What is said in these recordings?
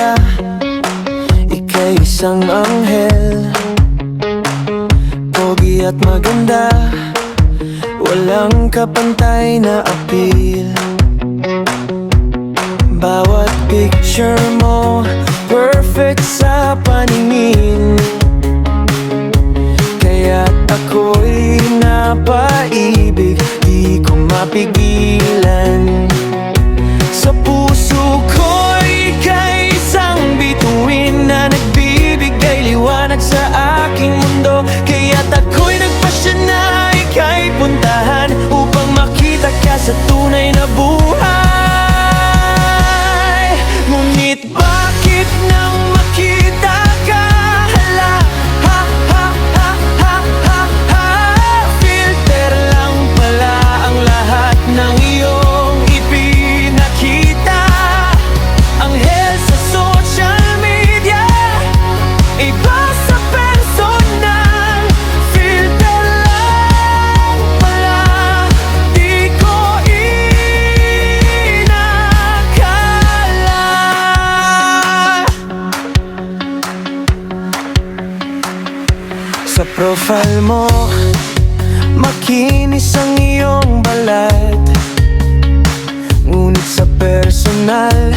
maganda, ika'y isang anghel. Pogi at maganda, walang kapantay na appeal. Bawat picture mo, perfect sa paningin. Kaya't ako'y napaibig, di ko mapigilan. Sa puso ko'y ika'y isang bituin na nagbibigay liwanag sa aking mundo. Kaya't ako'y nagpasya na ika'y puntahan upang makita ka sa tunay na buhay. Ngunit bakit nang makita ka, hala, ha, ha, ha, ha, ha, ha, filter lang pala ang lahat ng iyong ipinakita. Anghel sa social media, iba sa personal, filter lang pala, di ko inakala. Sa profile mo, makinis ang iyong balat. Ngunit sa personal,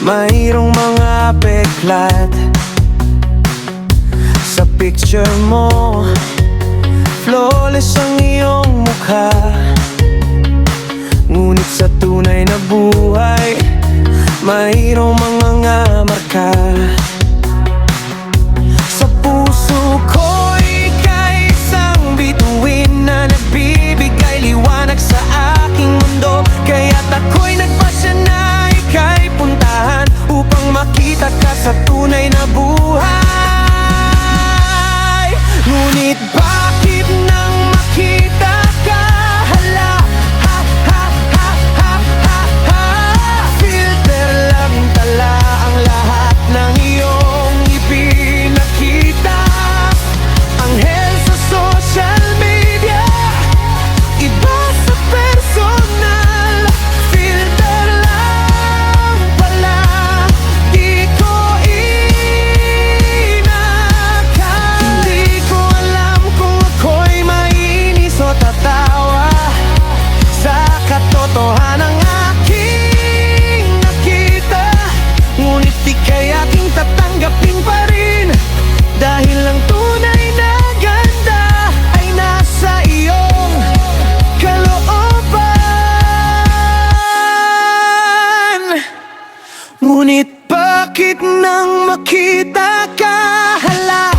mayroong mga peklat. Sa picture mo, flawless ang iyong mukha. Ngunit sa tunay na buhay, mayroong mga marka. Sa puso ko, ika'y isang bituin na nagbibigay liwanag sa aking mundo. Kaya't ako'y nagpasya na ika'y puntahan upang makita ka sa tunay na buhay. Ngunit bakit nang makita ka, hala, ha, ha, ha, ha, ha, ha, filter lang tala ang lahat ng iyong ipinakita. Anghel sa social media, iba sa personal, filter lang pala, di ko inakala. Hindi ko alam kung ako'y mainis o tatawa sa katotohanang aking nakita. Ngunit ika'y aking tatanggapin pa rin, dahil ang tunay na ganda ay nasa iyong kalooban. Ngunit bakit nang makita ka, hala,